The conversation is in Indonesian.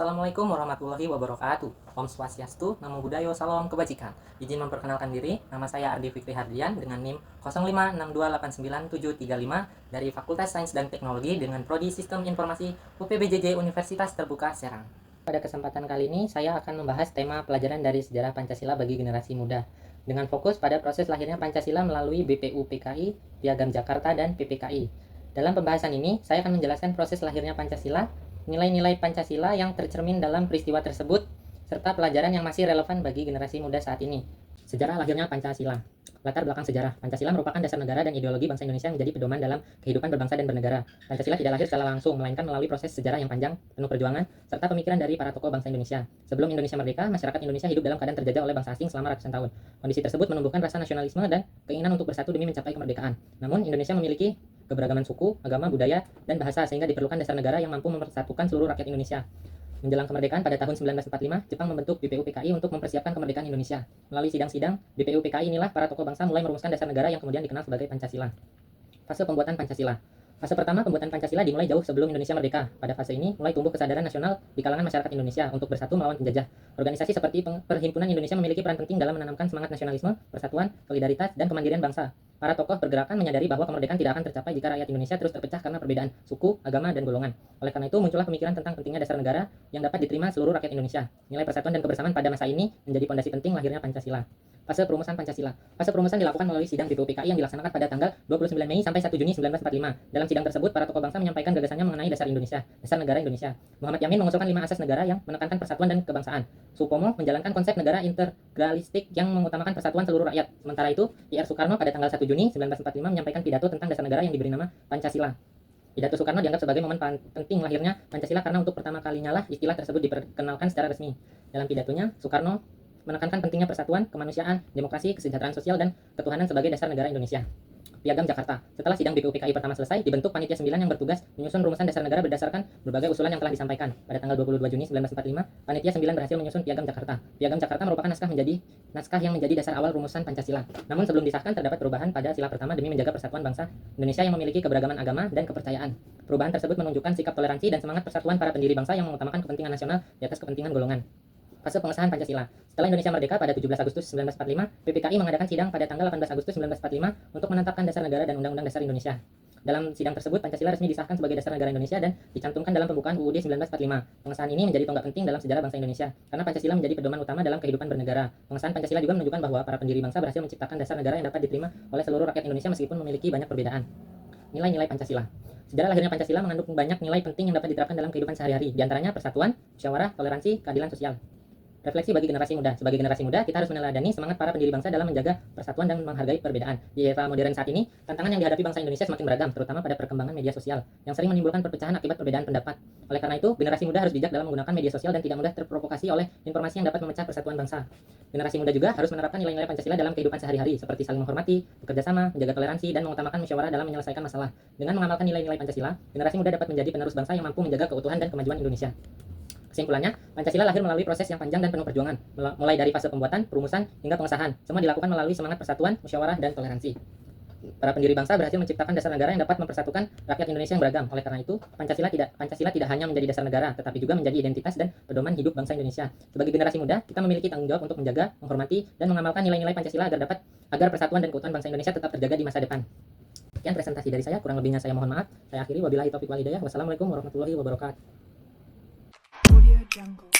Assalamualaikum warahmatullahi wabarakatuh. Om Swastiastu, Namo Buddhaya, Salam Kebajikan. Izin memperkenalkan diri, nama saya Ardi Fikri Hardian dengan NIM 0562897735 dari Fakultas Sains dan Teknologi dengan Prodi Sistem Informasi UPBJJ Universitas Terbuka Serang. Pada kesempatan kali ini, saya akan membahas tema pelajaran dari sejarah Pancasila bagi generasi muda dengan fokus pada proses lahirnya Pancasila melalui BPUPKI, Piagam Jakarta, dan PPKI. Dalam pembahasan ini, saya akan menjelaskan proses lahirnya Pancasila, nilai-nilai Pancasila yang tercermin dalam peristiwa tersebut, serta pelajaran yang masih relevan bagi generasi muda saat ini. Sejarah lahirnya Pancasila. Latar belakang sejarah. Pancasila merupakan dasar negara dan ideologi bangsa Indonesia yang menjadi pedoman dalam kehidupan berbangsa dan bernegara. Pancasila tidak lahir secara langsung, melainkan melalui proses sejarah yang panjang, penuh perjuangan, serta pemikiran dari para tokoh bangsa Indonesia. Sebelum Indonesia merdeka, masyarakat Indonesia hidup dalam keadaan terjajah oleh bangsa asing selama ratusan tahun. Kondisi tersebut menumbuhkan rasa nasionalisme dan keinginan untuk bersatu demi mencapai kemerdekaan. Namun, Indonesia memiliki keberagaman suku, agama, budaya, dan bahasa sehingga diperlukan dasar negara yang mampu mempersatukan seluruh rakyat Indonesia. Menjelang kemerdekaan pada tahun 1945, Jepang membentuk BPUPKI untuk mempersiapkan kemerdekaan Indonesia. Melalui sidang-sidang BPUPKI inilah para tokoh bangsa mulai merumuskan dasar negara yang kemudian dikenal sebagai Pancasila. Fase pembuatan Pancasila. Fase pertama pembuatan Pancasila dimulai jauh sebelum Indonesia merdeka. Pada fase ini mulai tumbuh kesadaran nasional di kalangan masyarakat Indonesia untuk bersatu melawan penjajah. Organisasi seperti Perhimpunan Indonesia memiliki peran penting dalam menanamkan semangat nasionalisme, persatuan, solidaritas, dan kemandirian bangsa. Para tokoh pergerakan menyadari bahwa kemerdekaan tidak akan tercapai jika rakyat Indonesia terus terpecah karena perbedaan suku, agama, dan golongan. Oleh karena itu, muncullah pemikiran tentang pentingnya dasar negara yang dapat diterima seluruh rakyat Indonesia. Nilai persatuan dan kebersamaan pada masa ini menjadi pondasi penting lahirnya Pancasila. Fase perumusan Pancasila. Fase perumusan dilakukan melalui sidang BPUPKI yang dilaksanakan pada tanggal 29 Mei sampai 1 Juni 1945. Dalam sidang tersebut, para tokoh bangsa menyampaikan gagasannya mengenai dasar Indonesia, dasar negara Indonesia. Muhammad Yamin mengusulkan 5 asas negara yang menekankan persatuan dan kebangsaan. Supomo menjalankan konsep negara integralistik yang mengutamakan persatuan seluruh rakyat. Sementara itu, I.R. Soekarno pada tanggal 1 Juni 1945 menyampaikan pidato tentang dasar negara yang diberi nama Pancasila. Pidato Soekarno dianggap sebagai momen penting lahirnya Pancasila karena untuk pertama kalinya lah istilah tersebut diperkenalkan secara resmi. Dalam pidatonya, Soekarno menekankan pentingnya persatuan, kemanusiaan, demokrasi, kesejahteraan sosial, dan ketuhanan sebagai dasar negara Indonesia. Piagam Jakarta. Setelah sidang BPUPKI pertama selesai, dibentuk Panitia 9 yang bertugas menyusun rumusan dasar negara berdasarkan berbagai usulan yang telah disampaikan. Pada tanggal 22 Juni 1945, Panitia 9 berhasil menyusun Piagam Jakarta. Piagam Jakarta merupakan naskah yang menjadi dasar awal rumusan Pancasila. Namun sebelum disahkan terdapat perubahan pada sila pertama demi menjaga persatuan bangsa Indonesia yang memiliki keberagaman agama dan kepercayaan. Perubahan tersebut menunjukkan sikap toleransi dan semangat persatuan para pendiri bangsa yang mengutamakan kepentingan nasional di atas kepentingan golongan. Fase pengesahan Pancasila. Setelah Indonesia merdeka pada 17 Agustus 1945, PPKI mengadakan sidang pada tanggal 18 Agustus 1945 untuk menetapkan dasar negara dan Undang-Undang Dasar Indonesia. Dalam sidang tersebut, Pancasila resmi disahkan sebagai dasar negara Indonesia dan dicantumkan dalam pembukaan UUD 1945. Pengesahan ini menjadi tonggak penting dalam sejarah bangsa Indonesia, karena Pancasila menjadi pedoman utama dalam kehidupan bernegara. Pengesahan Pancasila juga menunjukkan bahwa para pendiri bangsa berhasil menciptakan dasar negara yang dapat diterima oleh seluruh rakyat Indonesia meskipun memiliki banyak perbedaan. Nilai-nilai Pancasila. Sejarah lahirnya Pancasila mengandung banyak nilai penting yang dapat diterapkan dalam kehidupan sehari-hari, diantaranya persatuan, musyawarah, toleransi, keadilan sosial. Refleksi bagi generasi muda. Sebagai generasi muda, kita harus meneladani semangat para pendiri bangsa dalam menjaga persatuan dan menghargai perbedaan. Di era modern saat ini, tantangan yang dihadapi bangsa Indonesia semakin beragam, terutama pada perkembangan media sosial, yang sering menimbulkan perpecahan akibat perbedaan pendapat. Oleh karena itu, generasi muda harus bijak dalam menggunakan media sosial dan tidak mudah terprovokasi oleh informasi yang dapat memecah persatuan bangsa. Generasi muda juga harus menerapkan nilai-nilai Pancasila dalam kehidupan sehari-hari, seperti saling menghormati, bekerja sama, menjaga toleransi, dan mengutamakan musyawarah dalam menyelesaikan masalah. Dengan mengamalkan nilai-nilai Pancasila, generasi muda dapat menjadi penerus bangsa yang mampu menjaga keutuhan dan kemajuan Indonesia. Kesimpulannya, Pancasila lahir melalui proses yang panjang dan penuh perjuangan, mulai dari fase pembuatan, perumusan, hingga pengesahan. Semua dilakukan melalui semangat persatuan, musyawarah, dan toleransi. Para pendiri bangsa berhasil menciptakan dasar negara yang dapat mempersatukan rakyat Indonesia yang beragam. Oleh karena itu, Pancasila tidak hanya menjadi dasar negara, tetapi juga menjadi identitas dan pedoman hidup bangsa Indonesia. Sebagai generasi muda, kita memiliki tanggung jawab untuk menjaga, menghormati, dan mengamalkan nilai-nilai Pancasila agar persatuan dan keutuhan bangsa Indonesia tetap terjaga di masa depan. Sekian presentasi dari saya, kurang lebihnya saya mohon maaf. Saya akhiri, wabillahi taufiq wal hidayah. Wassalamualaikum warahmatullahi wabarakatuh. Audio Jungle.